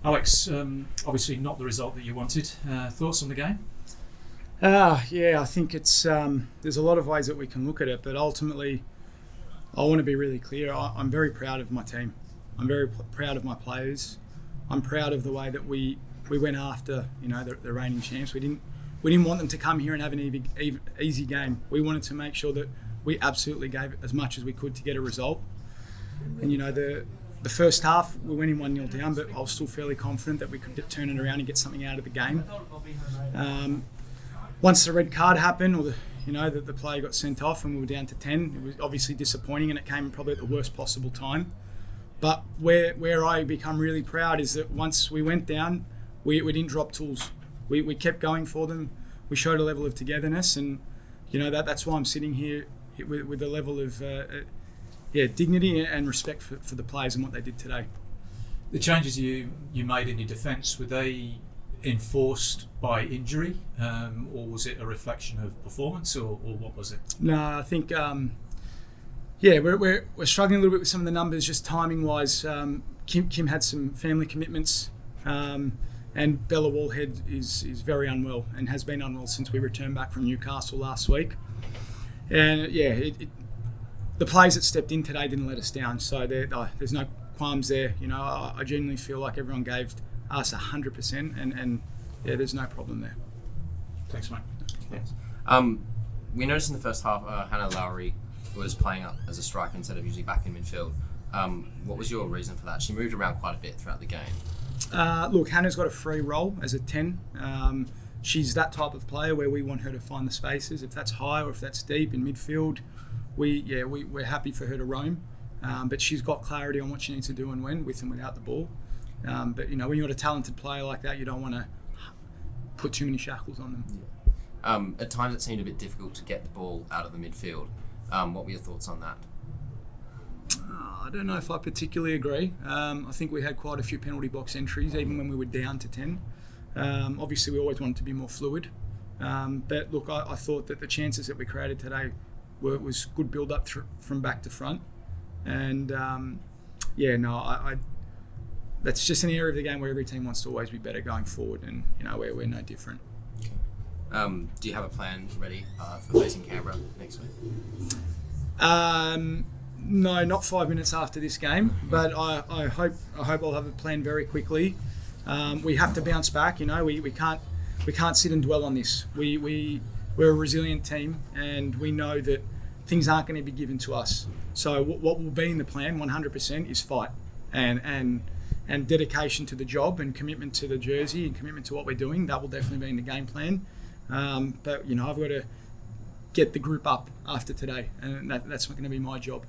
Alex, obviously not the result that you wanted. Thoughts on the game? Yeah, I think it's there's a lot of ways that we can look at it, but ultimately, I want to be really clear. I'm very proud of my team. I'm very proud of my players. I'm proud of the way that we went after the reigning champs. We didn't want them to come here and have an easy game. We wanted to make sure that we absolutely gave as much as we could to get a result. And the first half, we went in 1-0 down, but I was still fairly confident that we could turn it around and get something out of the game. Once the red card happened, or the player got sent off and we were down to 10, it was obviously disappointing, and it came probably at the worst possible time. But where I become really proud is that once we went down, we didn't drop tools. We kept going for them. We showed a level of togetherness, and that's why I'm sitting here with a level of dignity and respect for the players and what they did today. The changes you made in your defence, were they enforced by injury, or was it a reflection of performance, or what was it? No, I think we're struggling a little bit with some of the numbers, just timing wise. Kim had some family commitments, and Bella Wallhead is very unwell and has been unwell since we returned back from Newcastle last week. And the players that stepped in today didn't let us down, so there's no qualms there. I genuinely feel like everyone gave us 100%, and there's no problem there. Thanks, mate. Thanks. We noticed in the first half, Hannah Lowry was playing up as a striker instead of usually back in midfield. What was your reason for that? She moved around quite a bit throughout the game. Look, Hannah's got a free role as a 10. She's that type of player where we want her to find the spaces. If that's high or if that's deep in midfield, we're happy for her to roam. But she's got clarity on what she needs to do and when, with and without the ball. But when you've got a talented player like that, you don't want to put too many shackles on them. Yeah. At times it seemed a bit difficult to get the ball out of the midfield. What were your thoughts on that? I don't know if I particularly agree. I think we had quite a few penalty box entries, even when we were down to 10. Obviously, we always wanted to be more fluid. But look, I thought that the chances that we created today was good build-up from back to front. And that's just an area of the game where every team wants to always be better going forward, and we're no different. Okay. Do you have a plan ready for facing Canberra next week? No, not 5 minutes after this game, but I hope I'll have a plan very quickly. We have to bounce back. We can't sit and dwell on this. We're a resilient team, and we know that things aren't going to be given to us. So what will be in the plan 100% is fight and dedication to the job and commitment to the jersey and commitment to what we're doing. That will definitely be in the game plan. But I've got to get the group up after today, and that's going to be my job.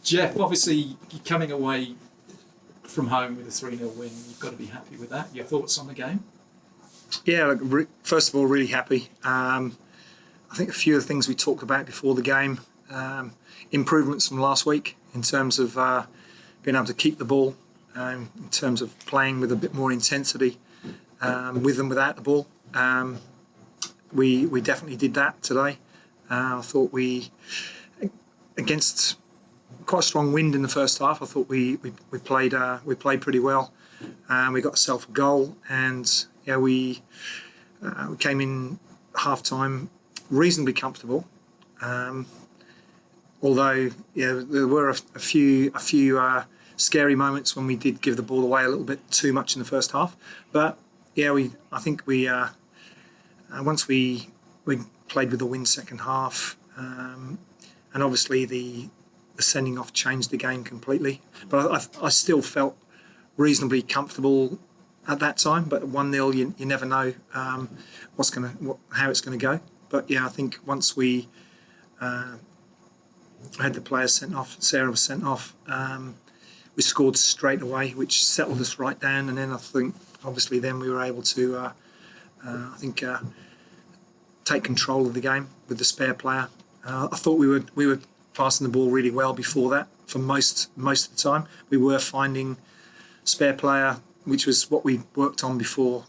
Jeff, obviously you're coming away from home with a 3-0 win. You've got to be happy with that. Your thoughts on the game? Yeah, first of all, really happy. I think a few of the things we talked about before the game, improvements from last week in terms of being able to keep the ball, in terms of playing with a bit more intensity, with and without the ball. We definitely did that today. I thought against quite a strong wind in the first half, I thought we played pretty well. We got ourselves a goal, and we came in half time reasonably comfortable. Although there were a few scary moments when we did give the ball away a little bit too much in the first half. But I think once we played with the win second half, and obviously the sending off changed the game completely. But I still felt reasonably comfortable at that time. But 1-0, you never know how it's going to go. But I think once we had the players sent off, Sarah was sent off, we scored straight away, which settled us right down. And then I think obviously then we were able to take control of the game with the spare player. I thought we were passing the ball really well before that. For most of the time, we were finding spare player, which was what we worked on before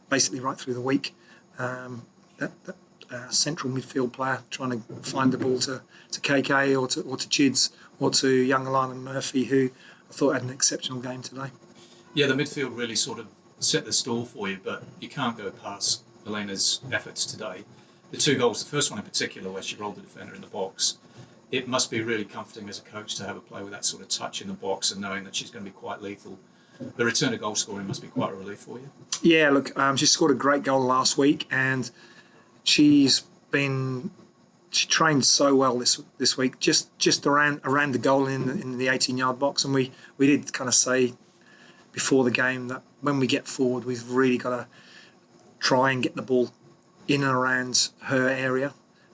basically right through the week. That central midfield player trying to find the ball to KK or to Chids or to young Alana Murphy, who thought had an exceptional game today. Yeah, the midfield really sort of set the stall for you, but you can't go past Elena's efforts today. The 2 goals, the first one in particular, where she rolled the defender in the box, it must be really comforting as a coach to have a player with that sort of touch in the box and knowing that she's going to be quite lethal. The return of goal scoring must be quite a relief for you. Yeah, look, she scored a great goal last week, and she trained so well this week, just around the goal in the 18-yard box, and we did kind of say before the game that when we get forward, we've really got to try and get the ball in and around her area.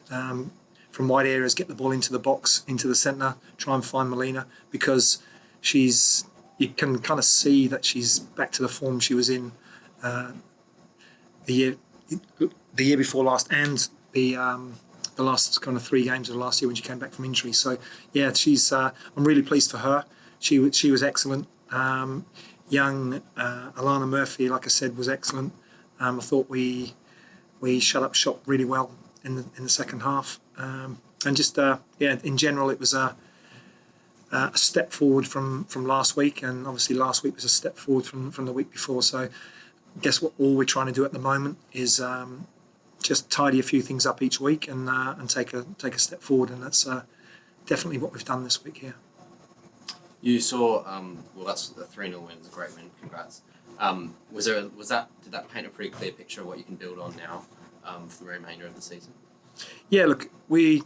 From wide areas, get the ball into the box, into the centre, try and find Melina, because you can kind of see that she's back to the form she was in the year before last, and the last kind of 3 games of last year when she came back from injury. So yeah, I'm really pleased for her. She was excellent. Young Alana Murphy, like I said, was excellent. I thought we shut up shop really well in the second half, and just in general, it was a step forward from last week, and obviously last week was a step forward from the week before. So I guess all we're trying to do at the moment is just tidy a few things up each week and take a step forward, and that's definitely what we've done this week here. You saw, that's the 3-0 win. It was a great win. Congrats. Did that paint a pretty clear picture of what you can build on now for the remainder of the season? Yeah, look, we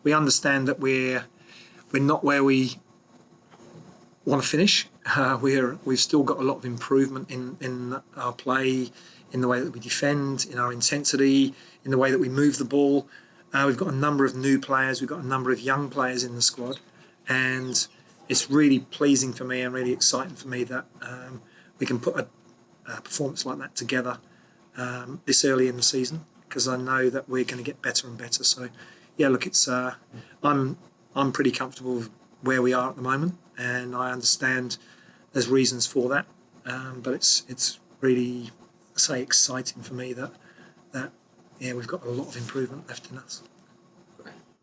understand that we're not where we want to finish. We've still got a lot of improvement in our play, in the way that we defend, in our intensity, in the way that we move the ball. We've got a number of new players. We've got a number of young players in the squad, and it's really pleasing for me and really exciting for me that we can put a performance like that together this early in the season, because I know that we're going to get better and better. So, yeah, look, I'm pretty comfortable with where we are at the moment, and I understand there's reasons for that, but it's really, I say, exciting for me that we've got a lot of improvement left in us.